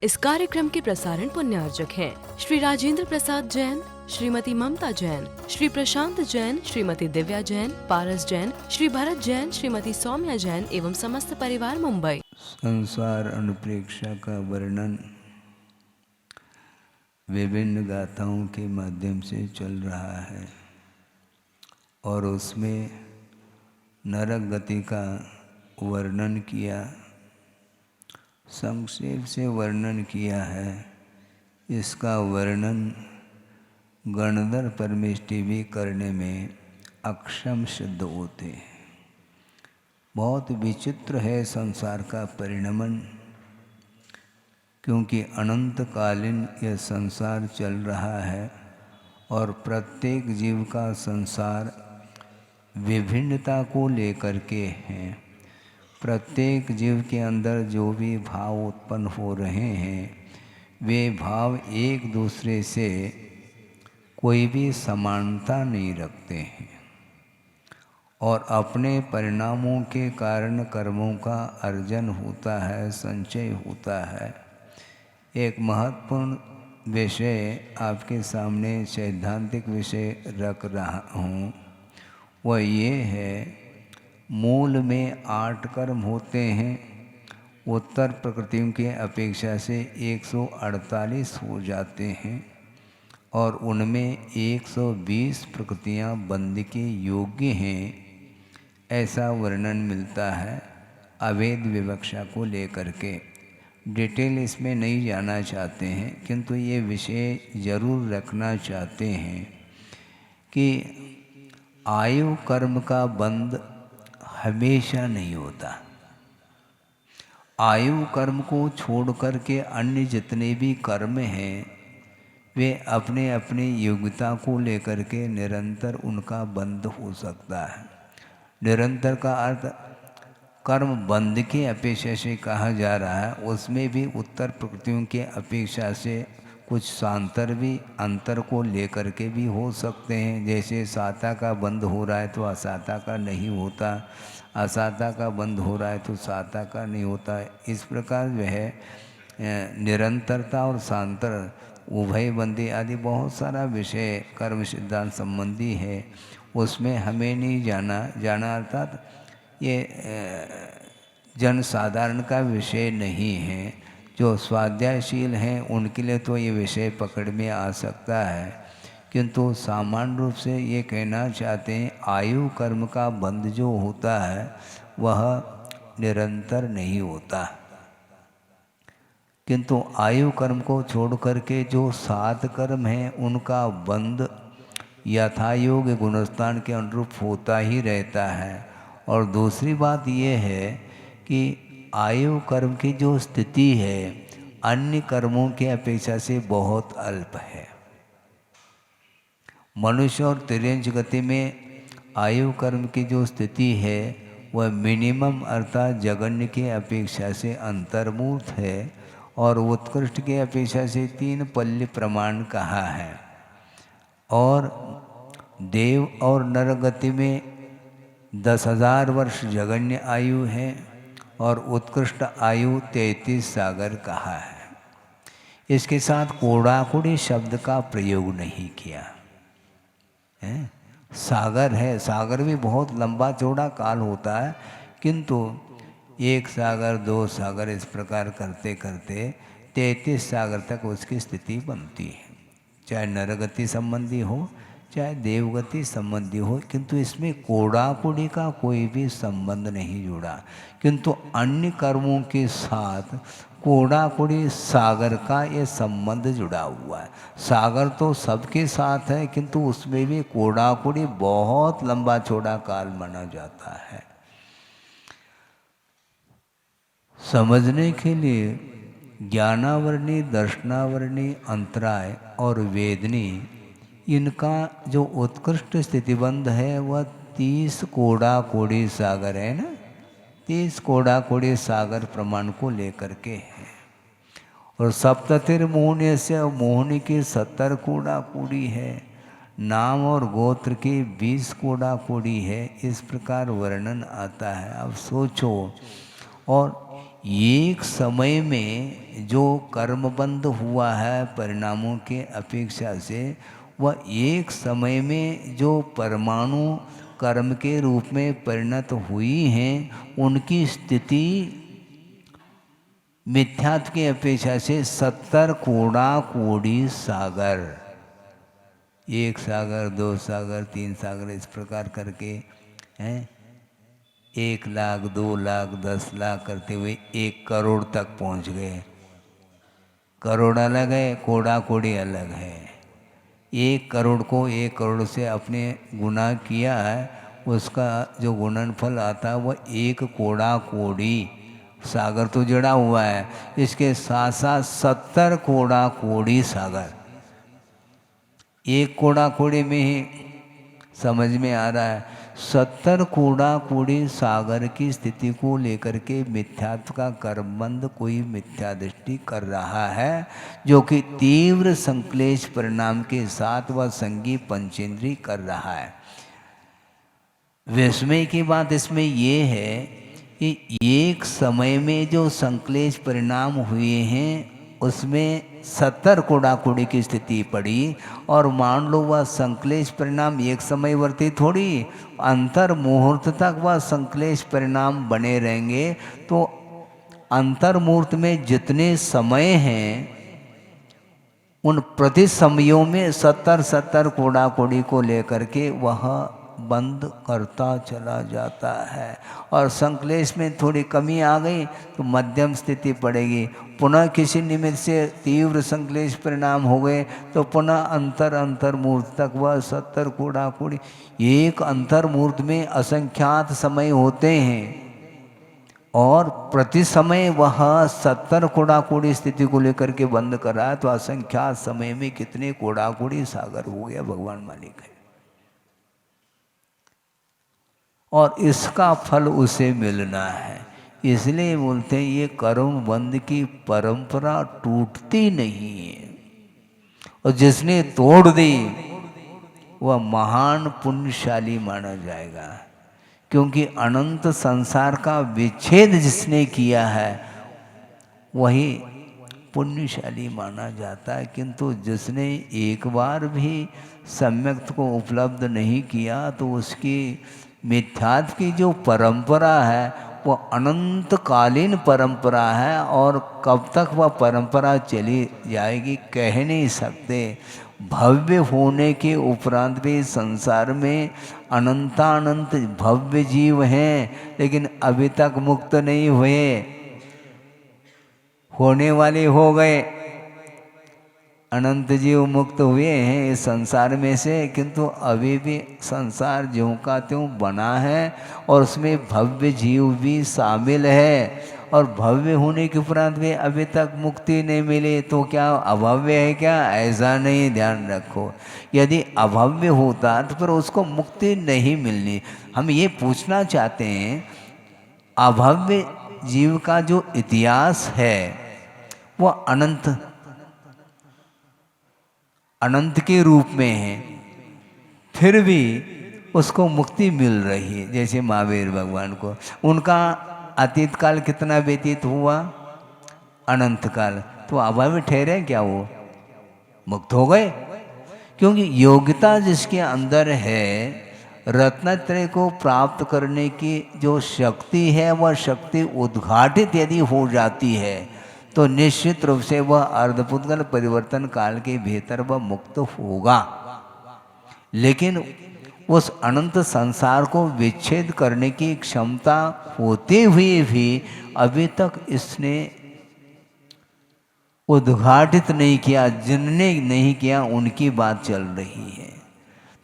इस कार्यक्रम के प्रसारण पुण्यार्जक हैं श्री राजेंद्र प्रसाद जैन, श्रीमती ममता जैन, श्री प्रशांत जैन, श्रीमती दिव्या जैन, पारस जैन, श्री भरत जैन, श्रीमती सौम्या जैन एवं समस्त परिवार मुंबई। संसार अनुप्रेक्षा का वर्णन विभिन्न गाथाओं के माध्यम से चल रहा है और उसमें नरक गति का वर्णन किया, संक्षेप से वर्णन किया है। इसका वर्णन गणधर परमेष्टि भी करने में अक्षम सिद्ध होते हैं। बहुत विचित्र है संसार का परिणमन, क्योंकि अनंतकालीन यह संसार चल रहा है और प्रत्येक जीव का संसार विभिन्नता को लेकर के है। प्रत्येक जीव के अंदर जो भी भाव उत्पन्न हो रहे हैं वे भाव एक दूसरे से कोई भी समानता नहीं रखते हैं और अपने परिणामों के कारण कर्मों का अर्जन होता है, संचय होता है। एक महत्वपूर्ण विषय आपके सामने सैद्धांतिक विषय रख रहा हूँ, वह ये है, मूल में 8 कर्म होते हैं, उत्तर प्रकृतियों की अपेक्षा से 148 हो जाते हैं और उनमें 120 प्रकृतियाँ बंद के योग्य हैं, ऐसा वर्णन मिलता है अवैध विवक्षा को लेकर के। डिटेल इसमें नहीं जाना चाहते हैं, किंतु ये विषय जरूर रखना चाहते हैं कि आयु कर्म का बंध हमेशा नहीं होता। आयु कर्म को छोड़ कर के अन्य जितने भी कर्म हैं वे अपने अपने योग्यता को लेकर के निरंतर उनका बंध हो सकता है। निरंतर का अर्थ कर्म बंध की अपेक्षा से कहा जा रहा है। उसमें भी उत्तर प्रकृतियों के अपेक्षा से कुछ सांतर भी अंतर को लेकर के भी हो सकते हैं। जैसे साता का बंध हो रहा है तो असाता का नहीं होता, असाता का बंध हो रहा है तो साता का नहीं होता। इस प्रकार वह निरंतरता और सांतर, उभय बंदी आदि बहुत सारा विषय कर्म सिद्धांत संबंधी है, उसमें हमें नहीं जाना अर्थात ये जन साधारण का विषय नहीं है। जो स्वाध्यायशील हैं उनके लिए तो ये विषय पकड़ में आ सकता है, किंतु सामान्य रूप से ये कहना चाहते हैं आयु कर्म का बंध जो होता है वह निरंतर नहीं होता, किंतु आयु कर्म को छोड़ करके जो 7 कर्म हैं उनका बंध यथायोग गुणस्थान के अनुरूप होता ही रहता है। और दूसरी बात यह है कि आयु कर्म की जो स्थिति है अन्य कर्मों की अपेक्षा से बहुत अल्प है। मनुष्य और तिर्यंच गति में आयु कर्म की जो स्थिति है वह मिनिमम अर्थात जगन्य की अपेक्षा से अंतर्मूर्त है और उत्कृष्ट की अपेक्षा से 3 पल्य प्रमाण कहा है। और देव और नर गति में 10,000 वर्ष जगन्य आयु है और उत्कृष्ट आयु 33 सागर कहा है। इसके साथ कोड़ाकुड़ी शब्द का प्रयोग नहीं किया है। सागर है, सागर भी बहुत लंबा चौड़ा काल होता है, किंतु 1 सागर 2 सागर इस प्रकार करते करते 33 सागर तक उसकी स्थिति बनती है, चाहे नरगति संबंधी हो चाहे देवगति संबंधी हो, किंतु इसमें कोड़ाकुड़ी का कोई भी संबंध नहीं जुड़ा। किंतु अन्य कर्मों के साथ कोड़ाकुड़ी सागर का ये संबंध जुड़ा हुआ है। सागर तो सबके साथ है, किंतु उसमें भी कोड़ाकुड़ी बहुत लंबा चौड़ा काल माना जाता है। समझने के लिए ज्ञानावरणी, दर्शनावरणी, अंतराय और वेदनी, इनका जो उत्कृष्ट स्थितिबंध है वह 30 कोड़ाकोड़ी सागर है ना, 30 कोड़ाकोड़ी सागर प्रमाण को लेकर के है। और सप्ततिर्मोहनीय से मोहनी की 70 कोड़ाकोड़ी है, नाम और गोत्र की 20 कोड़ाकोड़ी है। इस प्रकार वर्णन आता है। अब सोचो, और एक समय में जो कर्मबंध हुआ है परिणामों के अपेक्षा से, वह एक समय में जो परमाणु कर्म के रूप में परिणत हुई हैं उनकी स्थिति मिथ्यात्व की अपेक्षा से 70 कोड़ा कोड़ी सागर, एक सागर, दो सागर, तीन सागर, इस प्रकार करके हैं 1 लाख, 2 लाख, 10 लाख करते हुए 1 करोड़ तक पहुंच गए। करोड़ अलग है, कोड़ा कोड़ी अलग है। 1 करोड़ को 1 करोड़ से अपने गुना किया है, उसका जो गुणनफल आता है वह 1 कोड़ा कोड़ी सागर तो जुड़ा हुआ है, इसके साथ साथ 70 कोड़ा कोड़ी सागर। 1 कोड़ा कोड़ी में ही समझ में आ रहा है 70 कोड़ा कोड़ी सागर की स्थिति को लेकर के मिथ्यात्व का कर्मबंध कोई मिथ्या दृष्टि कर रहा है, जो कि तीव्र संक्लेश परिणाम के साथ वह संगी पंचेंद्री कर रहा है। विस्मय की बात इसमें ये है कि एक समय में जो संक्लेश परिणाम हुए हैं उसमें 70 कोड़ा कोड़ी की स्थिति पड़ी, और मान लो वह संक्लेश परिणाम एक समय वर्ती थोड़ी, अंतर मुहूर्त तक वह संक्लेश परिणाम बने रहेंगे। तो अंतर मुहूर्त में जितने समय हैं उन प्रति समयों में 70 कोड़ा कोड़ी को लेकर के वह बंद करता चला जाता है, और संक्लेश में थोड़ी कमी आ गई तो मध्यम स्थिति पड़ेगी। पुनः किसी निमित्त से तीव्र संक्लेश परिणाम हो गए तो पुनः अंतर मुहूर्त तक वह 70 कोड़ा कोड़ी, एक अंतर मुहूर्त में असंख्यात समय होते हैं और प्रति समय वह 70 कोड़ा कोड़ी स्थिति को लेकर के बंद कर रहा है, तो असंख्यात समय में कितने कोड़ा कोड़ी सागर हो गया भगवान मालिक है। और इसका फल उसे मिलना है, इसलिए बोलते हैं ये कर्म बंध की परंपरा टूटती नहीं है, और जिसने तोड़ दी वह महान पुण्यशाली माना जाएगा, क्योंकि अनंत संसार का विच्छेद जिसने किया है वही पुण्यशाली माना जाता है। किंतु जिसने एक बार भी सम्यक्त को उपलब्ध नहीं किया तो उसकी मिथ्यात्व की जो परंपरा है वो अनंतकालीन परंपरा है, और कब तक वह परंपरा चली जाएगी कह नहीं सकते। भव्य होने के उपरांत भी संसार में अनंतानंत भव्य जीव हैं, लेकिन अभी तक मुक्त नहीं हुए, होने वाले हो गए। अनंत जीव मुक्त हुए हैं इस संसार में से, किंतु अभी भी संसार ज्यों का त्यों बना है और उसमें भव्य जीव भी शामिल है, और भव्य होने के उपरांत भी अभी तक मुक्ति नहीं मिली तो क्या अभव्य है क्या? ऐसा नहीं, ध्यान रखो। यदि अभव्य होता तो फिर उसको मुक्ति नहीं मिलनी। हम ये पूछना चाहते हैं अभव्य जीव का जो इतिहास है वह अनंत के रूप में है, फिर भी उसको मुक्ति मिल रही है। जैसे महावीर भगवान को उनका अतीत काल कितना व्यतीत हुआ? अनंत काल। तो अभावी ठहरे क्या? वो मुक्त हो गए, क्योंकि योग्यता जिसके अंदर है रत्नत्रय को प्राप्त करने की जो शक्ति है वह शक्ति उद्घाटित यदि हो जाती है तो निश्चित रूप से वह अर्धपुद्गल परिवर्तन काल के भीतर वह मुक्त होगा। लेकिन उस अनंत संसार को विच्छेद करने की क्षमता होते हुए भी अभी तक इसने उद्घाटित नहीं किया, जिनने नहीं किया उनकी बात चल रही है।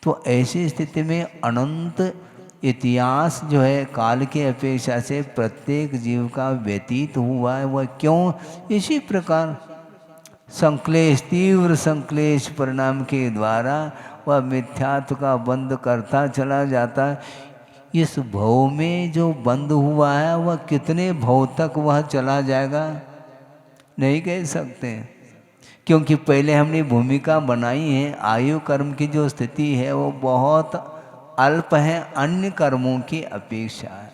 तो ऐसी स्थिति में अनंत इतिहास जो है काल के अपेक्षा से प्रत्येक जीव का व्यतीत हुआ है। वह क्यों? इसी प्रकार संक्लेश, तीव्र संक्लेश परिणाम के द्वारा वह मिथ्यात्व का बंध करता चला जाता है। इस भव में जो बंद हुआ है वह कितने भव तक वह चला जाएगा नहीं कह सकते, क्योंकि पहले हमने भूमिका बनाई है। आयु कर्म की जो स्थिति है वो बहुत अल्प है अन्य कर्मों की अपेक्षा है।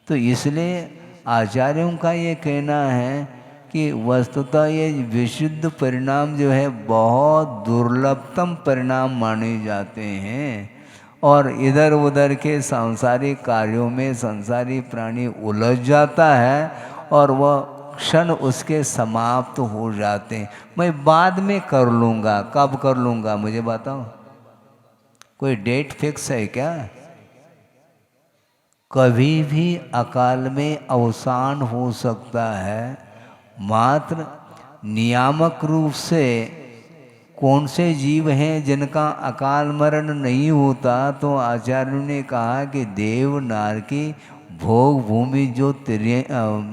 तो इसलिए आचार्यों का ये कहना है कि वस्तुतः ये विशुद्ध परिणाम जो है बहुत दुर्लभतम परिणाम माने जाते हैं, और इधर उधर के सांसारिक कार्यों में संसारी प्राणी उलझ जाता है और वह क्षण उसके समाप्त हो जाते हैं। मैं बाद में कर लूँगा, कब कर लूँगा मुझे बताओ, कोई डेट फिक्स है क्या? कभी भी अकाल में अवसान हो सकता है। मात्र नियामक रूप से कौन से जीव हैं जिनका अकाल मरण नहीं होता, तो आचार्यों ने कहा कि देव नारकी भोग भूमि जो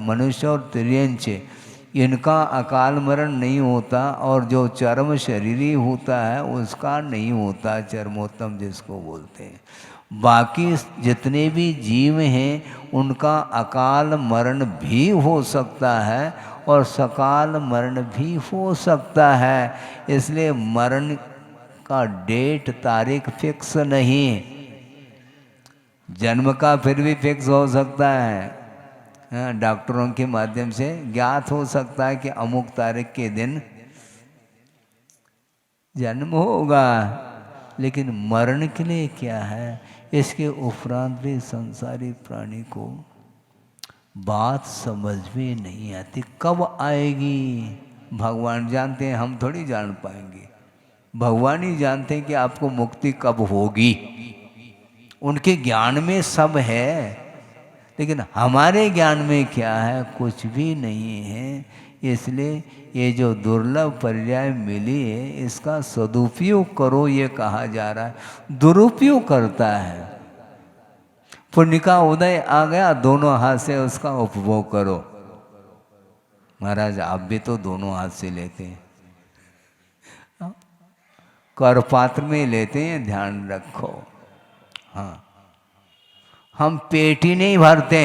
मनुष्य और तिर्यंच, इनका अकाल मरण नहीं होता, और जो चर्म शरीरी होता है उसका नहीं होता, चर्मोत्तम जिसको बोलते हैं। बाकी जितने भी जीव हैं उनका अकाल मरण भी हो सकता है और सकाल मरण भी हो सकता है। इसलिए मरण का डेट तारीख फिक्स नहीं, जन्म का फिर भी फिक्स हो सकता है। डॉक्टरों के माध्यम से ज्ञात हो सकता है कि अमुक तारीख के दिन जन्म होगा, लेकिन मरण के लिए क्या है, इसके उपरांत भी संसारी प्राणी को बात समझ में नहीं आती। कब आएगी भगवान जानते हैं, हम थोड़ी जान पाएंगे। भगवान ही जानते हैं कि आपको मुक्ति कब होगी, उनके ज्ञान में सब है, लेकिन हमारे ज्ञान में क्या है, कुछ भी नहीं है। इसलिए ये जो दुर्लभ पर्याय मिली है इसका सदुपयोग करो, ये कहा जा रहा है। दुरुपयोग करता है, पुण्य का उदय आ गया, दोनों हाथ से उसका उपभोग करो। महाराज आप भी तो दोनों हाथ से लेते हैं, कर पात्र में लेते हैं, ध्यान रखो। हाँ, हम पेट ही नहीं भरते,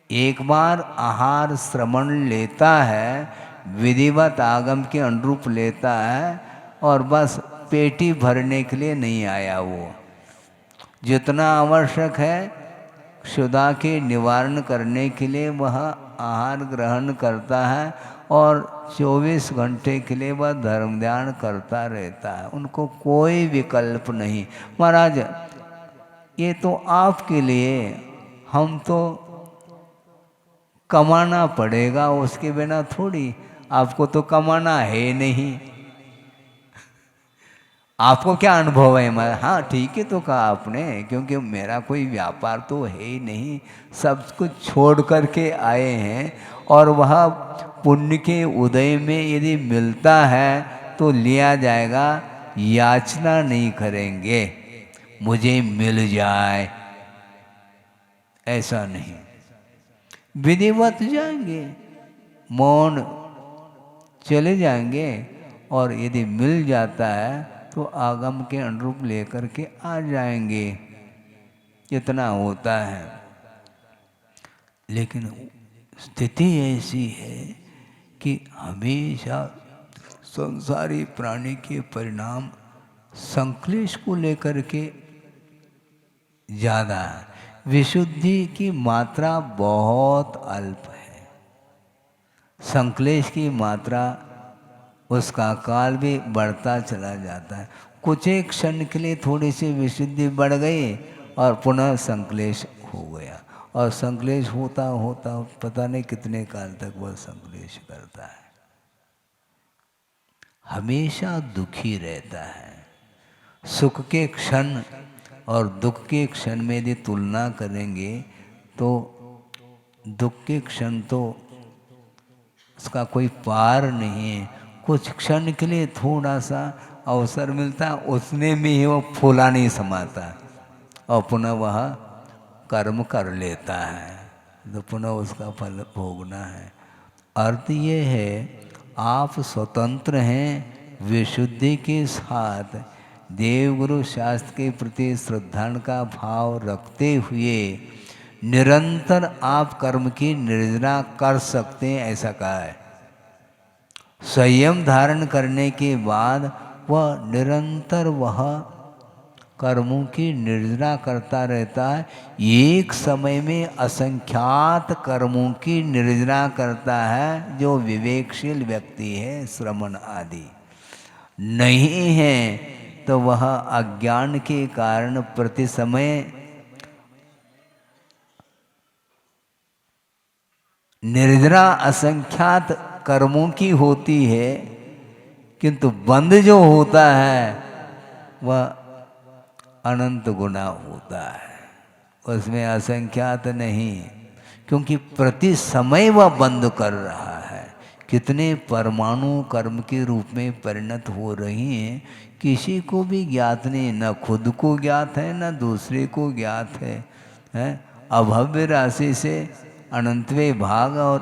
एक बार आहार श्रवण लेता है, विधिवत आगम के अनुरूप लेता है, और बस पेट ही भरने के लिए नहीं आया। वो जितना आवश्यक है क्षुधा के निवारण करने के लिए वह आहार ग्रहण करता है, और 24 घंटे के लिए वह धर्म ध्यान करता रहता है, उनको कोई विकल्प नहीं। महाराज ये तो आपके लिए, हम तो कमाना पड़ेगा, उसके बिना थोड़ी, आपको तो कमाना है नहीं, आपको क्या अनुभव है? मैं हाँ ठीक है तो कहा आपने, क्योंकि मेरा कोई व्यापार तो है ही नहीं, सब कुछ छोड़ करके आए हैं, और वह पुण्य के उदय में यदि मिलता है तो लिया जाएगा, याचना नहीं करेंगे मुझे मिल जाए, ऐसा नहीं। विधिवत जाएंगे, मौन चले जाएंगे, और यदि मिल जाता है तो आगम के अनुरूप लेकर के आ जाएंगे, इतना होता है। लेकिन स्थिति ऐसी है कि हमेशा संसारी प्राणी के परिणाम संक्लेश को लेकर के ज़्यादा है, विशुद्धि की मात्रा बहुत अल्प है, संक्लेश की मात्रा उसका काल भी बढ़ता चला जाता है। कुछ एक क्षण के लिए थोड़ी सी विशुद्धि बढ़ गई और पुनः संक्लेश हो गया, और संक्लेश होता होता पता नहीं कितने काल तक वह संक्लेश करता है, हमेशा दुखी रहता है। सुख के क्षण और दुख के क्षण में यदि तुलना करेंगे तो दुख के क्षण तो उसका कोई पार नहीं है, कुछ क्षण के लिए थोड़ा सा अवसर मिलता है, उसमें भी ही वो फूला नहीं समाता, और पुनः वह कर्म कर लेता है, तो पुनः उसका फल भोगना है। अर्थ ये है आप स्वतंत्र हैं, विशुद्धि के साथ देवगुरु शास्त्र के प्रति श्रद्धा का भाव रखते हुए निरंतर आप कर्म की निर्जना कर सकते हैं, ऐसा कहा है। संयम धारण करने के बाद वह निरंतर वह कर्मों की निर्जरा करता रहता है। एक समय में असंख्यात कर्मों की निर्जरा करता है जो विवेकशील व्यक्ति है। श्रमण आदि नहीं है तो वह अज्ञान के कारण प्रति समय निर्जरा असंख्यात कर्मों की होती है, किंतु बंध जो होता है वह अनंत गुना होता है, उसमें असंख्यात नहीं, क्योंकि प्रति समय वह बंद कर रहा है। कितने परमाणु कर्म के रूप में परिणत हो रही हैं, किसी को भी ज्ञात नहीं, न खुद को ज्ञात है न दूसरे को ज्ञात है, अभव्य राशि से अनंतवें भाग और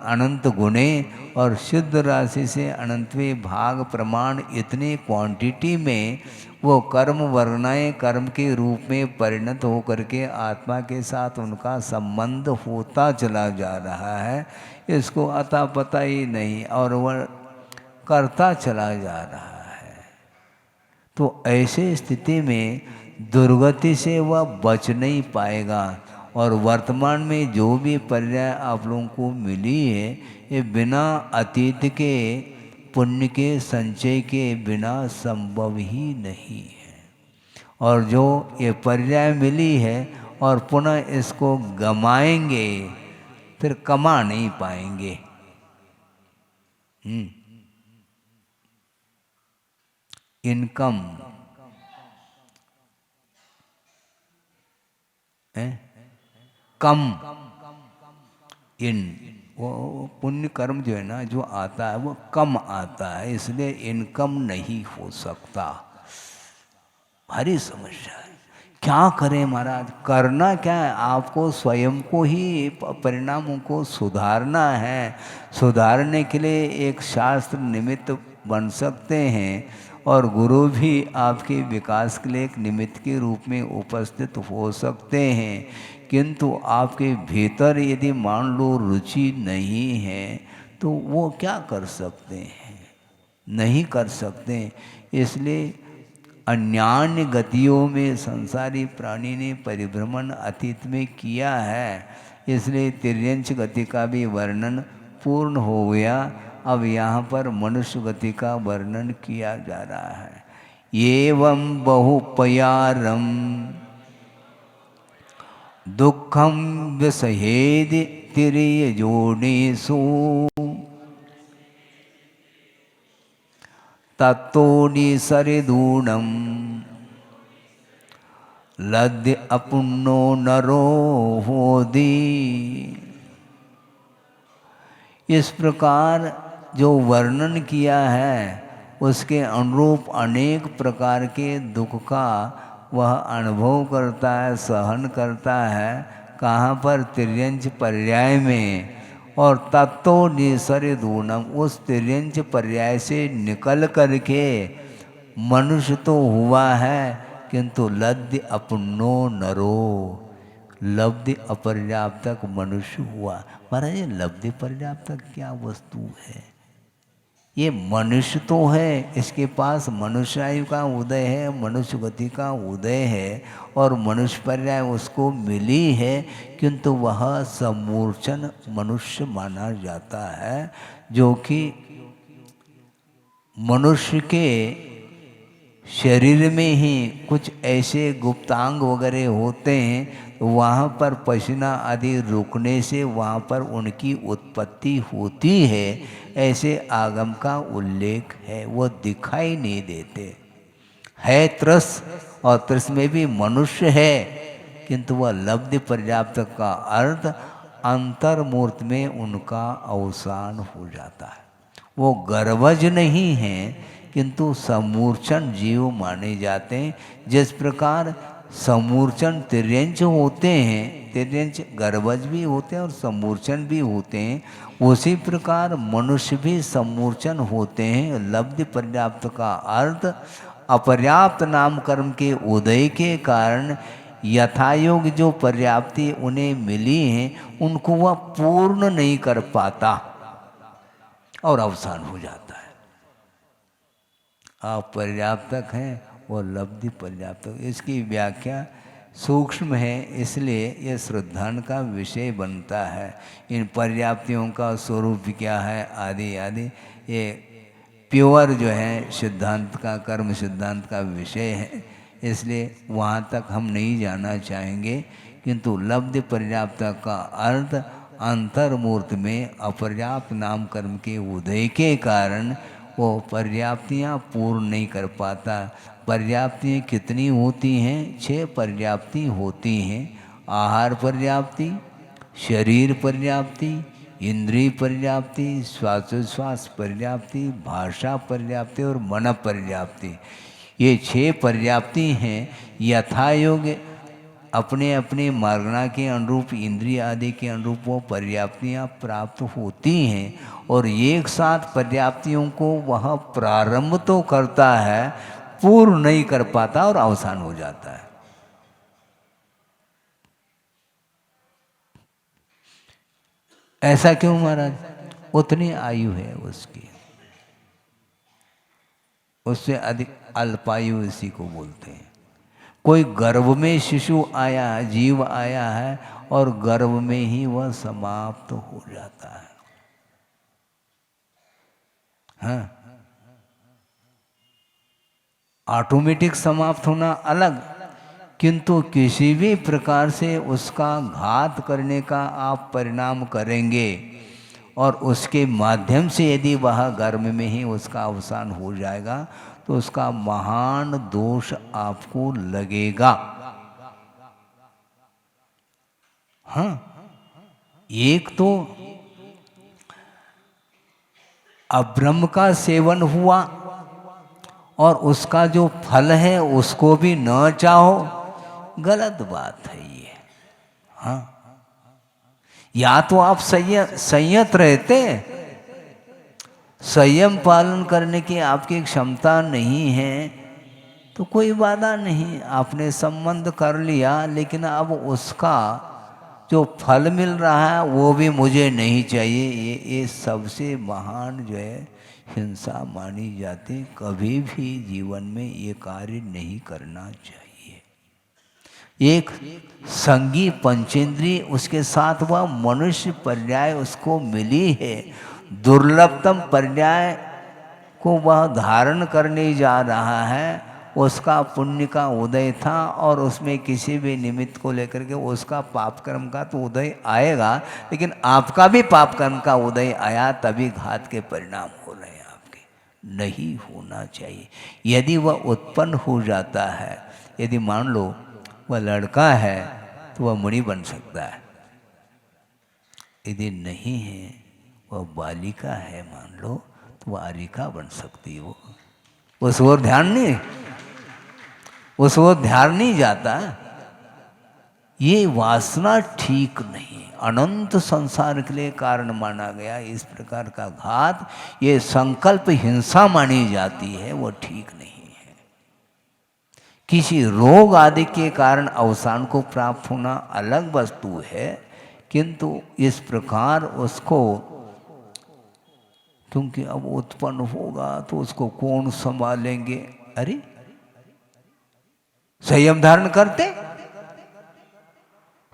अनंत गुणे और शुद्ध राशि से अनंतवें भाग प्रमाण, इतने क्वांटिटी में वो कर्म वर्णाएं कर्म के रूप में परिणत होकर के आत्मा के साथ उनका संबंध होता चला जा रहा है। इसको अता पता ही नहीं और वह करता चला जा रहा है। तो ऐसे स्थिति में दुर्गति से वह बच नहीं पाएगा। और वर्तमान में जो भी पर्याय आप लोगों को मिली है, ये बिना अतीत के पुण्य के संचय के बिना संभव ही नहीं है। और जो ये पर्याय मिली है और पुनः इसको गमाएंगे फिर कमा नहीं पाएंगे। इनकम कम इन वो पुण्य कर्म जो है ना, जो आता है वो कम आता है, इसलिए इनकम नहीं हो सकता। भारी समस्या है। क्या करें महाराज? करना क्या है? आपको स्वयं को ही परिणामों को सुधारना है। सुधारने के लिए एक शास्त्र निमित्त बन सकते हैं और गुरु भी आपके विकास के लिए एक निमित्त के रूप में उपस्थित हो सकते हैं, किंतु आपके भीतर यदि मान लो रुचि नहीं है तो वो क्या कर सकते हैं? नहीं कर सकते। इसलिए अन्यान्य गतियों में संसारी प्राणी ने परिभ्रमण अतीत में किया है, इसलिए तिर्यंच गति का भी वर्णन पूर्ण हो गया। अब यहाँ पर मनुष्य गति का वर्णन किया जा रहा है। एवं बहुपयारम दुखम विसहेद तिर्य जोड़ेसु तत्तोनि सरिदूणम लद्य अपुन्नो नरो होदी। इस प्रकार जो वर्णन किया है उसके अनुरूप अनेक प्रकार के दुख का वह अनुभव करता है, सहन करता है। कहाँ पर? तिर्यंच पर्याय में। और तत्तो निसरिदूनम, उस तिर्यंच पर्याय से निकल करके मनुष्य तो हुआ है, किंतु लब्धि अपुन्नो नरो, लब्धि अपर्याप्तक मनुष्य हुआ। महाराज ये लब्धि पर्याप्तक क्या वस्तु है? ये मनुष्य तो है, इसके पास मनुष्य आयु का उदय है, मनुष्य गति का उदय है और मनुष्य पर्याय उसको मिली है, किंतु वह समूर्छन मनुष्य माना जाता है। जो कि मनुष्य के शरीर में ही कुछ ऐसे गुप्तांग वगैरह होते हैं, वहाँ पर पसीना आदि रुकने से वहाँ पर उनकी उत्पत्ति होती है, ऐसे आगम का उल्लेख है। वो दिखाई नहीं देते है। त्रस और त्रस में भी मनुष्य है, किंतु वह लब्धि पर्याप्त का अर्थ अंतर्मूर्त में उनका अवसान हो जाता है। वो गर्भज नहीं है, किंतु समूर्छन जीव माने जाते हैं। जिस प्रकार समूर्छन तिर्यंच होते हैं, तिर्यंच गर्भज भी होते हैं और समूर्छन भी होते हैं, उसी प्रकार मनुष्य भी समूर्छन होते हैं। लब्धि पर्याप्त का अर्थ अपर्याप्त नाम कर्म के उदय के कारण यथायोग जो पर्याप्ति उन्हें मिली है उनको वह पूर्ण नहीं कर पाता और अवसान हो जाता है। आप पर्याप्तक हैं, वो लब्धि पर्याप्त हो। इसकी व्याख्या सूक्ष्म है, इसलिए ये श्रद्धान का विषय बनता है। इन पर्याप्तियों का स्वरूप क्या है आदि आदि ये प्योर जो है सिद्धांत का, कर्म सिद्धांत का विषय है, इसलिए वहाँ तक हम नहीं जाना चाहेंगे। किंतु लब्धि पर्याप्त का अर्थ अंतर्मूर्त में अपर्याप्त नाम कर्म के उदय के कारण वो पर्याप्तियाँ पूर्ण नहीं कर पाता। पर्याप्तियाँ कितनी होती हैं? 6 पर्याप्ति होती हैं। आहार पर्याप्ति, शरीर पर्याप्ति, इंद्रिय पर्याप्ति, श्वासोच्छ्वास पर्याप्ति, भाषा पर्याप्ति और मन पर्याप्ति। ये 6 पर्याप्ति हैं। यथा योग्य अपने अपने मार्गना के अनुरूप, इंद्रिय आदि के अनुरूप वो पर्याप्तियाँ प्राप्त होती हैं और एक साथ पर्याप्तियों को वह प्रारंभ तो करता है, पूर्ण नहीं कर पाता और अवसान हो जाता है। ऐसा क्यों महाराज? उतनी आयु है उसकी, उससे अधिक अल्पायु इसी को बोलते हैं। कोई गर्भ में शिशु आया, जीव आया है और गर्भ में ही वह समाप्त हो जाता है। हाँ, ऑटोमेटिक समाप्त होना अलग, किंतु किसी भी प्रकार से उसका घात करने का आप परिणाम करेंगे और उसके माध्यम से यदि वह गर्भ में ही उसका अवसान हो जाएगा तो उसका महान दोष आपको लगेगा। हाँ, एक तो अब्रह्म का सेवन हुआ और उसका जो फल है उसको भी न चाहो, गलत बात है ये। हाँ, या तो आप संयत रहते, संयम पालन करने की आपकी क्षमता नहीं है तो कोई बाधा नहीं, आपने संबंध कर लिया, लेकिन अब उसका जो फल मिल रहा है वो भी मुझे नहीं चाहिए, ये सबसे महान जो है हिंसा मानी जाती। कभी भी जीवन में ये कार्य नहीं करना चाहिए। एक संगी पंचेंद्री, उसके साथ वह मनुष्य पर्याय उसको मिली है, दुर्लभतम पर्याय को वह धारण करने जा रहा है। उसका पुण्य का उदय था और उसमें किसी भी निमित्त को लेकर के उसका पाप कर्म का तो उदय आएगा, लेकिन आपका भी पाप कर्म का उदय आया, तभी घात के परिणाम हो रहे हैं आपके। नहीं होना चाहिए। यदि वह उत्पन्न हो जाता है, यदि मान लो वह लड़का है तो वह मुनि बन सकता है, यदि नहीं है वह बालिका है मान लो तो वह आरिका बन सकती है। वो उस ओर ध्यान नहीं, उस ओर ध्यान नहीं जाता। ये वासना ठीक नहीं, अनंत संसार के लिए कारण माना गया। इस प्रकार का घात, ये संकल्प हिंसा मानी जाती है, वो ठीक नहीं है। किसी रोग आदि के कारण अवसान को प्राप्त होना अलग वस्तु है, किंतु इस प्रकार उसको, क्योंकि अब उत्पन्न होगा तो उसको कौन संभालेंगे? अरे संयम धारण करते,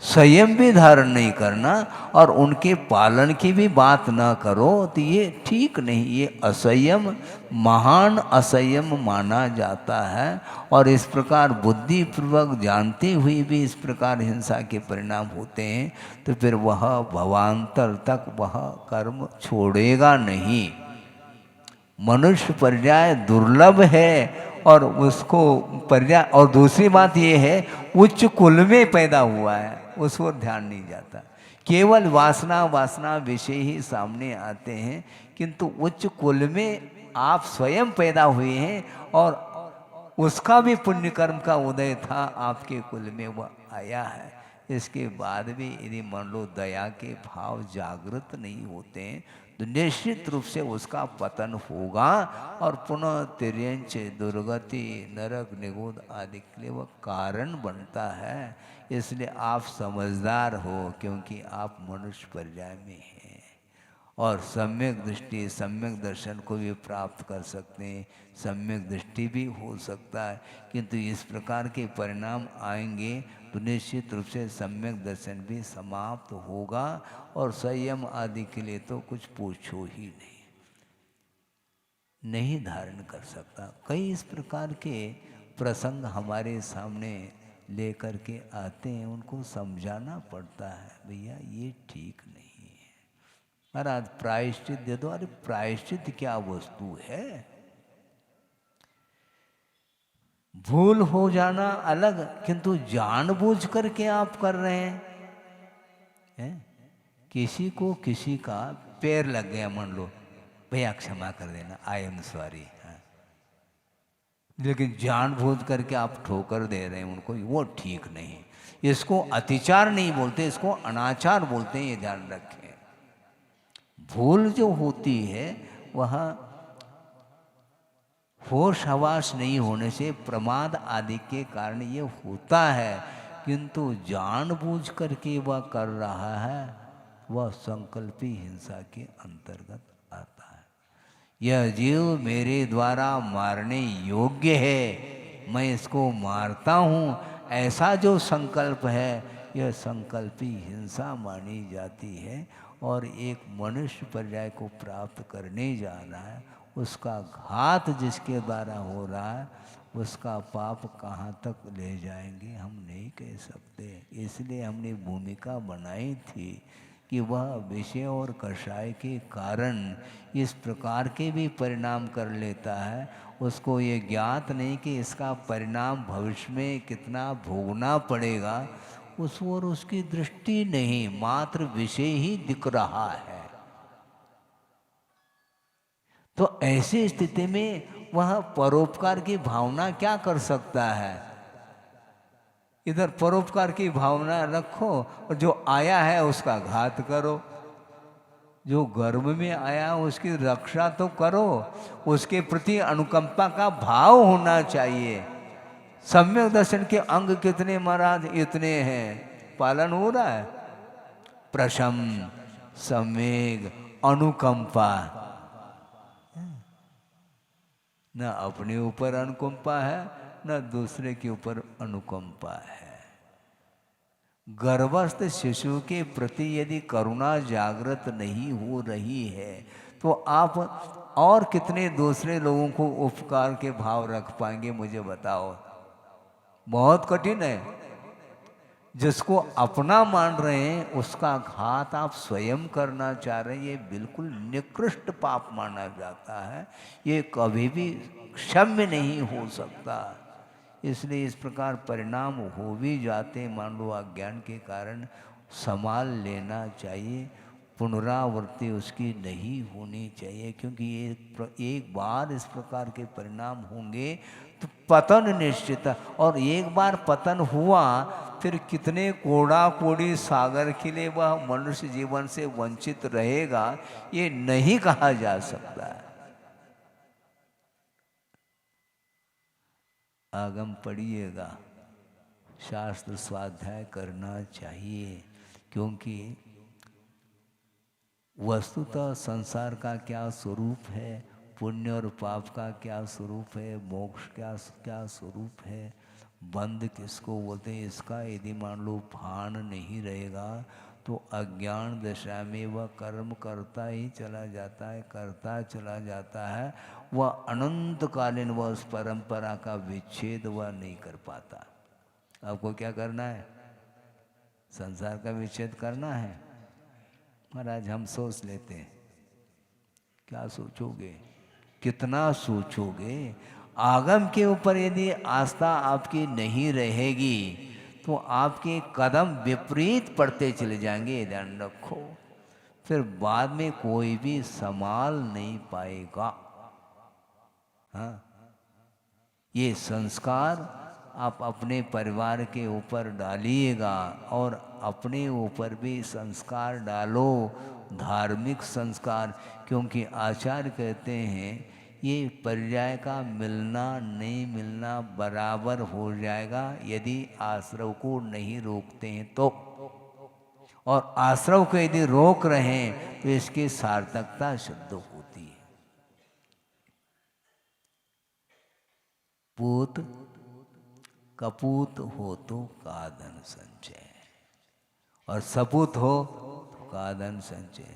संयम भी धारण नहीं करना और उनके पालन की भी बात न करो तो ये ठीक नहीं। ये असंयम, महान असंयम माना जाता है। और इस प्रकार बुद्धिपूर्वक जानते हुए भी इस प्रकार हिंसा के परिणाम होते हैं तो फिर वह भवांतर तक वह कर्म छोड़ेगा नहीं। मनुष्य पर्याय दुर्लभ है और उसको पर्याय, और दूसरी बात ये है उच्च कुल में पैदा हुआ है, उस पर ध्यान नहीं जाता। केवल वासना विषय ही सामने आते हैं, किंतु उच्च कुल में आप स्वयं पैदा हुए हैं और उसका भी पुण्य कर्म का उदय था, आपके कुल में वह आया है। इसके बाद भी यदि मान लो दया के भाव जागृत नहीं होते हैं तो निश्चित रूप से उसका पतन होगा और पुनः तिर्यंच, दुर्गति, नरक, निगोद आदि के लिए वह कारण बनता है। इसलिए आप समझदार हो, क्योंकि आप मनुष्य पर्याय में हैं और सम्यक दृष्टि सम्यक दर्शन को भी प्राप्त कर सकते हैं, सम्यक दृष्टि भी हो सकता है। किंतु इस प्रकार के परिणाम आएंगे तो निश्चित रूप से सम्यक दर्शन भी समाप्त होगा और संयम आदि के लिए तो कुछ पूछो ही नहीं धारण कर सकता। कई इस प्रकार के प्रसंग हमारे सामने लेकर के आते हैं, उनको समझाना पड़ता है, भैया ये ठीक नहीं है, महाराज प्रायश्चित दे दो। अरे प्रायश्चित क्या वस्तु है? भूल हो जाना अलग, किंतु जानबूझ करके आप कर रहे हैं। किसी को किसी का पैर लग गया, मान लो, भैया क्षमा कर देना, आई एम सॉरी, लेकिन जानबूझ करके आप ठोकर दे रहे हैं उनको, वो ठीक नहीं। इसको अतिचार नहीं बोलते, इसको अनाचार बोलते हैं, ये ध्यान रखें। भूल जो होती है वह होश हवास नहीं होने से, प्रमाद आदि के कारण ये होता है, किंतु जानबूझ करके वह कर रहा है, वह संकल्पी हिंसा के अंतर्गत आता है। यह जीव मेरे द्वारा मारने योग्य है, मैं इसको मारता हूँ, ऐसा जो संकल्प है, यह संकल्पी हिंसा मानी जाती है। और एक मनुष्य पर्याय को प्राप्त करने जा रहा है, उसका घात जिसके द्वारा हो रहा है, उसका पाप कहाँ तक ले जाएंगे हम नहीं कह सकते। इसलिए हमने भूमिका बनाई थी कि वह विषय और कषाय के कारण इस प्रकार के भी परिणाम कर लेता है, उसको ये ज्ञात नहीं कि इसका परिणाम भविष्य में कितना भोगना पड़ेगा, उस ओर उसकी दृष्टि नहीं, मात्र विषय ही दिख रहा है। तो ऐसी स्थिति में वह परोपकार की भावना क्या कर सकता है? इधर परोपकार की भावना रखो और जो आया है उसका घात करो, जो गर्भ में आया उसकी रक्षा तो करो, उसके प्रति अनुकंपा का भाव होना चाहिए। सम्यक दर्शन के अंग कितने महाराज? इतने हैं, पालन हो रहा है? प्रशम, सम्यक, अनुकंपा। न अपने ऊपर अनुकंपा है, न दूसरे के ऊपर अनुकंपा है। गर्भस्थ शिशु के प्रति यदि करुणा जागृत नहीं हो रही है तो आप और कितने दूसरे लोगों को उपकार के भाव रख पाएंगे, मुझे बताओ। बहुत कठिन है। जिसको अपना मान रहे हैं उसका घात आप स्वयं करना चाह रहे हैं, ये बिल्कुल निकृष्ट पाप माना जाता है, ये कभी भी क्षम्य नहीं हो सकता। इसलिए इस प्रकार परिणाम हो भी जाते हैं, मान लो अज्ञान के कारण, संभाल लेना चाहिए, पुनरावृत्ति उसकी नहीं होनी चाहिए, क्योंकि ये एक बार इस प्रकार के परिणाम होंगे तो पतन निश्चित है। और एक बार पतन हुआ फिर कितने कोड़ा कोड़ी सागर के लिए वह मनुष्य जीवन से वंचित रहेगा, ये नहीं कहा जा सकता है। आगम पढ़िएगा, शास्त्र स्वाध्याय करना चाहिए, क्योंकि वस्तुतः संसार का क्या स्वरूप है, पुण्य और पाप का क्या स्वरूप है, मोक्ष क्या क्या स्वरूप है, बंध किसको बोलते हैं, इसका यदि मान लो भान नहीं रहेगा तो अज्ञान दशा में वह कर्म करता ही चला जाता है, करता चला जाता है, वह अनंतकालीन वह उस परंपरा का विच्छेद वह नहीं कर पाता। आपको क्या करना है? संसार का विच्छेद करना है। महाराज हम सोच लेते हैं, क्या सोचोगे, कितना सोचोगे? आगम के ऊपर यदि आस्था आपकी नहीं रहेगी तो आपके कदम विपरीत पड़ते चले जाएंगे, ध्यान रखो। फिर बाद में कोई भी संभाल नहीं पाएगा। हाँ, ये संस्कार आप अपने परिवार के ऊपर डालिएगा और अपने ऊपर भी संस्कार डालो, धार्मिक संस्कार, क्योंकि आचार्य कहते हैं ये पर्याय का मिलना नहीं मिलना बराबर हो जाएगा यदि आश्रव को नहीं रोकते हैं तो। और आश्रव को यदि रोक रहे हैं तो इसकी सार्थकता शुद्ध होती है। पूत कपूत हो तो का धन संचय, और सपूत हो तो का धन संचय।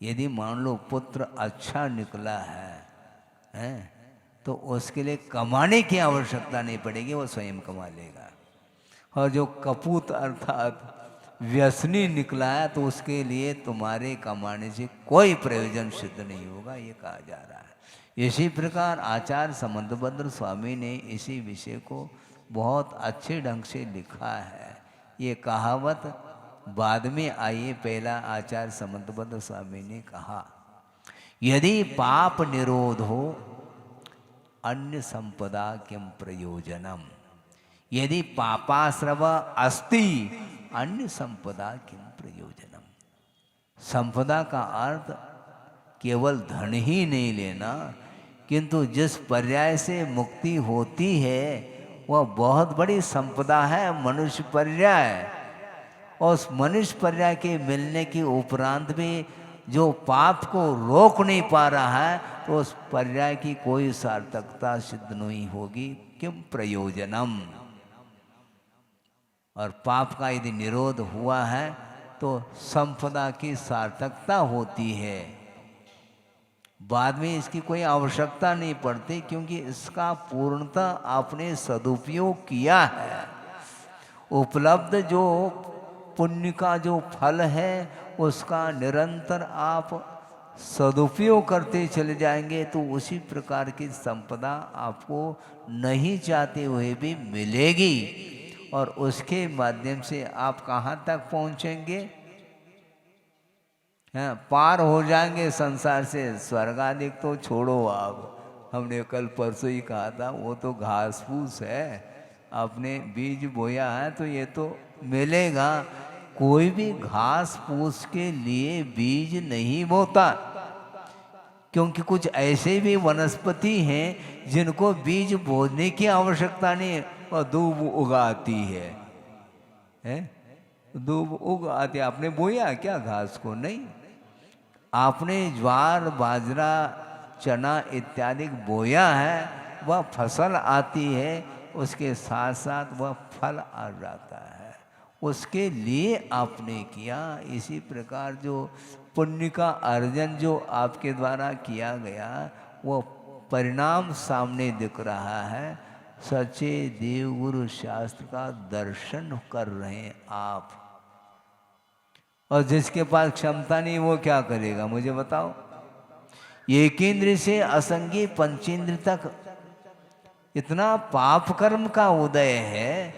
यदि मान लो पुत्र अच्छा निकला है तो उसके लिए कमाने की आवश्यकता नहीं पड़ेगी, वो स्वयं कमा लेगा। और जो कपूत अर्थात व्यसनी निकला है तो उसके लिए तुम्हारे कमाने से कोई प्रयोजन सिद्ध नहीं होगा, ये कहा जा रहा है। इसी प्रकार आचार्य समंतभद्र स्वामी ने इसी विषय को बहुत अच्छे ढंग से लिखा है। ये कहावत बाद में आई है, पहला आचार्य समंतभद्र स्वामी ने कहा, यदि पाप निरोध हो अन्य संपदा किम प्रयोजनम, यदि पापाश्रव अस्ति अन्य संपदा किम प्रयोजनम। संपदा का अर्थ केवल धन ही नहीं लेना, किंतु जिस पर्याय से मुक्ति होती है वह बहुत बड़ी संपदा है, मनुष्य पर्याय। और उस मनुष्य पर्याय के मिलने के उपरांत भी जो पाप को रोक नहीं पा रहा है तो उस पर्याय की कोई सार्थकता सिद्ध नहीं होगी, किम प्रयोजनम। और पाप का यदि निरोध हुआ है तो संपदा की सार्थकता होती है, बाद में इसकी कोई आवश्यकता नहीं पड़ती, क्योंकि इसका पूर्णतः आपने सदुपयोग किया है। उपलब्ध जो पुण्य का जो फल है उसका निरंतर आप सदुपयोग करते चले जाएंगे तो उसी प्रकार की संपदा आपको नहीं चाहते हुए भी मिलेगी, और उसके माध्यम से आप कहाँ तक पहुँचेंगे? हाँ, पार हो जाएंगे संसार से। स्वर्ग आदि तो छोड़ो, आप हमने कल परसों ही कहा था वो तो घास फूस है, आपने बीज बोया है तो ये तो मिलेगा। कोई भी घास फूस के लिए बीज नहीं बोता, क्योंकि कुछ ऐसे भी वनस्पति हैं जिनको बीज बोने की आवश्यकता नहीं, और दूब उगाती है? दूब उगाती, आपने बोया क्या घास को? नहीं। आपने ज्वार बाजरा चना इत्यादि बोया है, वह फसल आती है, उसके साथ साथ वह फल आ जाता है, उसके लिए आपने किया। इसी प्रकार जो पुण्य का अर्जन जो आपके द्वारा किया गया वो परिणाम सामने दिख रहा है। सच्चे देवगुरु शास्त्र का दर्शन कर रहे हैं आप, और जिसके पास क्षमता नहीं वो क्या करेगा मुझे बताओ? एकेंद्र से असंगी पंचेंद्र तक इतना पाप कर्म का उदय है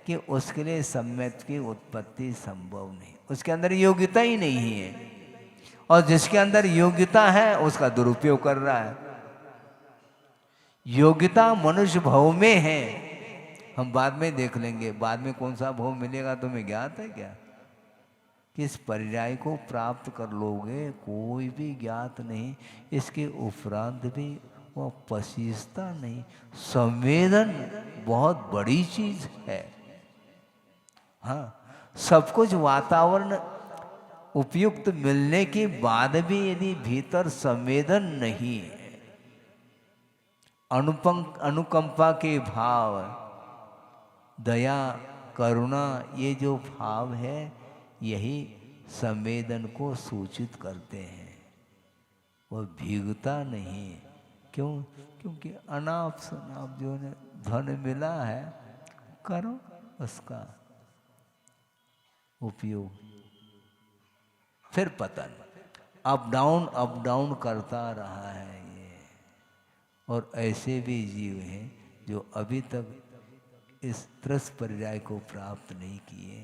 कि उसके लिए सम्यक की उत्पत्ति संभव नहीं, उसके अंदर योग्यता ही नहीं है, और जिसके अंदर योग्यता है उसका दुरुपयोग कर रहा है। योग्यता मनुष्य भव में है, हम बाद में देख लेंगे, बाद में कौन सा भव मिलेगा तुम्हें ज्ञात है क्या? किस पर्याय को प्राप्त कर लोगे कोई भी ज्ञात नहीं, इसके उपरांत भी वह पसीजता नहीं। संवेदन बहुत बड़ी चीज है। हाँ, सब कुछ वातावरण उपयुक्त मिलने के बाद भी यदि भीतर संवेदन नहीं है, अनुकंपा के भाव, दया करुणा, ये जो भाव है यही संवेदन को सूचित करते हैं। वह भीगता नहीं। क्यों? क्योंकि अनाप शनाप जो धन मिला है करो उसका उपयोग, फिर पतन अप डाउन करता रहा है ये। और ऐसे भी जीव हैं जो अभी तक इस त्रस पर्याय को प्राप्त नहीं किए,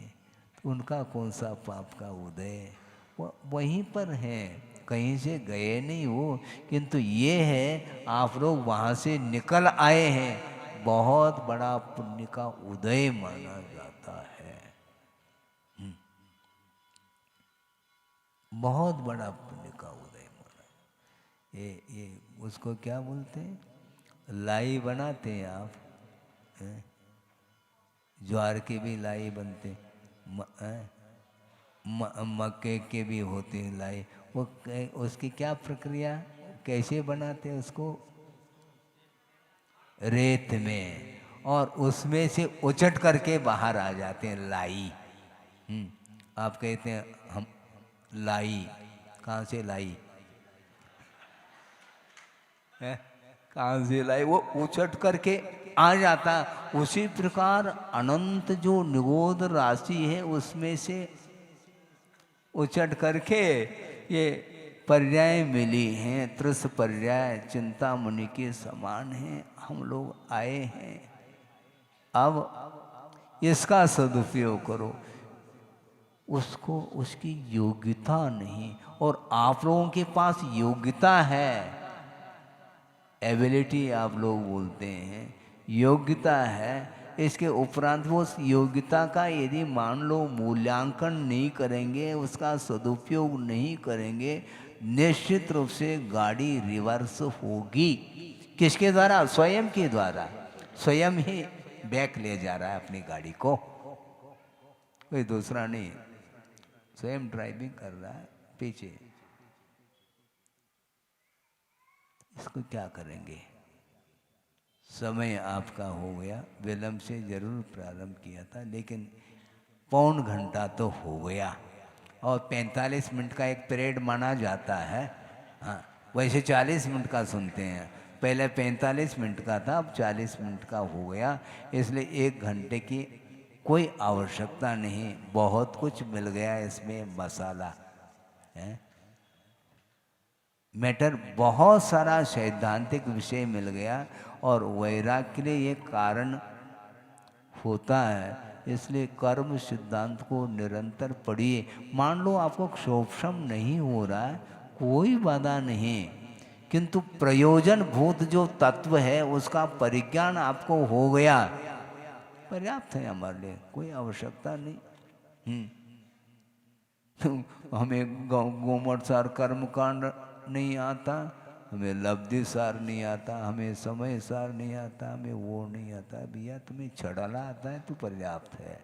तो उनका कौन सा पाप का उदय? वो वहीं पर हैं, कहीं से गए नहीं वो, किंतु ये है आप लोग वहाँ से निकल आए हैं, बहुत बड़ा पुण्य का उदय माना जाता है। बहुत बड़ा पुण्य का उदय माना। ये उसको क्या बोलते हैं? लाई बनाते हैं आप, ज्वार के भी लाई बनते, मक्के के भी होते हैं लाई। वो उसकी क्या प्रक्रिया, कैसे बनाते हैं उसको? रेत में, और उसमें से उचट करके बाहर आ जाते हैं लाई। आप कहते हैं हम लाई, कहाँ से लाई है? कहाँ से लाई? वो उचट करके आ जाता। उसी प्रकार अनंत जो निगोद राशि है उसमें से उचट करके ये पर्याय मिली हैं। त्रिस पर्याय चिंतामणि के समान हैं। हम लोग आए हैं, अब इसका सदुपयोग करो। उसको उसकी योग्यता नहीं, और आप लोगों के पास योग्यता है, एबिलिटी आप लोग बोलते हैं, योग्यता है। इसके उपरांत वो उस योग्यता का यदि मान लो मूल्यांकन नहीं करेंगे, उसका सदुपयोग नहीं करेंगे, निश्चित रूप से गाड़ी रिवर्स होगी। किसके द्वारा? स्वयं के द्वारा। स्वयं ही बैक ले जा रहा है अपनी गाड़ी को, कोई दूसरा नहीं। स्वयं ड्राइविंग कर रहा है पीछे। इसको क्या करेंगे? समय आपका हो गया। विलंब से जरूर प्रारंभ किया था, लेकिन पौन घंटा तो हो गया, और 45 मिनट का एक पीरियड माना जाता है। हाँ, वैसे 40 मिनट का सुनते हैं, पहले 45 मिनट का था, अब 40 मिनट का हो गया। इसलिए 1 घंटे की कोई आवश्यकता नहीं। बहुत कुछ मिल गया इसमें, मसाला है, मैटर बहुत सारा सैद्धांतिक विषय मिल गया, और वैराग्य के लिए ये कारण होता है। इसलिए कर्म सिद्धांत को निरंतर पढ़िए। मान लो आपको क्षोभम नहीं हो रहा है, कोई बाधा नहीं, किंतु प्रयोजन भूत जो तत्व है उसका परिज्ञान आपको हो गया, पर्याप्त है हमारे लिए, कोई आवश्यकता नहीं। हमें गोमठ सार कर्म कांड नहीं आता, हमें लब्धि सार नहीं आता, हमें समय सार नहीं आता, हमें वो नहीं आता। भैया तुम्हें छड़ाला आता है तो पर्याप्त है।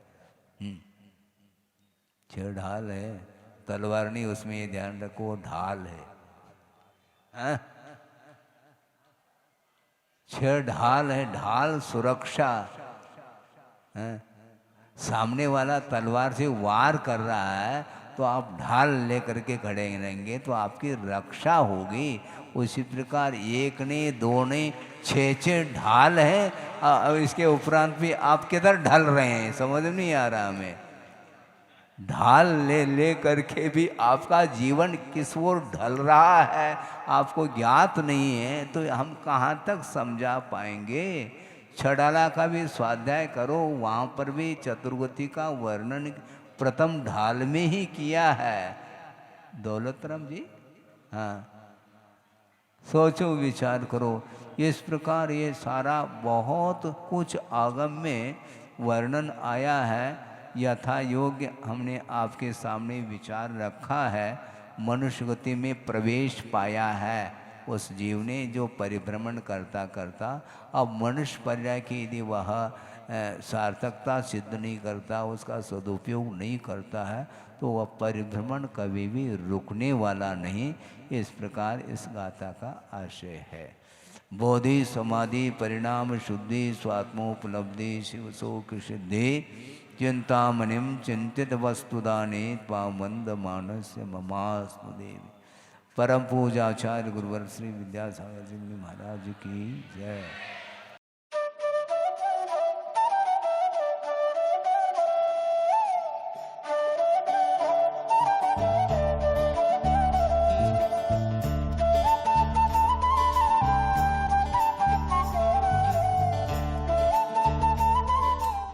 छड़ ढाल है, तलवार नहीं, उसमें ये ध्यान रखो ढाल है। हाँ? छड़ ढाल है, ढाल सुरक्षा है। सामने वाला तलवार से वार कर रहा है तो आप ढाल लेकर के खड़े रहेंगे तो आपकी रक्षा होगी। उसी प्रकार एक ने दो ने 6 ढाल है, अब इसके उपरांत भी आप किधर ढल रहे हैं समझ नहीं आ रहा हमें। ढाल ले करके भी आपका जीवन किस ओर ढल रहा है आपको ज्ञात नहीं है, तो हम कहाँ तक समझा पाएंगे। छड़ाला का भी स्वाध्याय करो, वहाँ पर भी चतुर्गति का वर्णन प्रथम ढाल में ही किया है। दौलतराम जी, हाँ, सोचो विचार करो। इस प्रकार ये सारा बहुत कुछ आगम में वर्णन आया है, यथा योग्य हमने आपके सामने विचार रखा है। मनुष्य गति में प्रवेश पाया है उस जीव ने जो परिभ्रमण करता करता अब मनुष्य पर्याय की यदि वह सार्थकता सिद्ध नहीं करता, उसका सदुपयोग नहीं करता है, तो वह परिभ्रमण कभी भी रुकने वाला नहीं। इस प्रकार इस गाथा का आशय है। बोधि समाधि परिणाम शुद्धि स्वात्मोपलब्धि शिव शोक सिद्धि चिंतामणिम चिंतित वस्तुदाने त्वामंद मानस्य ममास्तु देवी। परम पूजाचार्य गुरुवर श्री विद्यासागर जी महाराज की जय।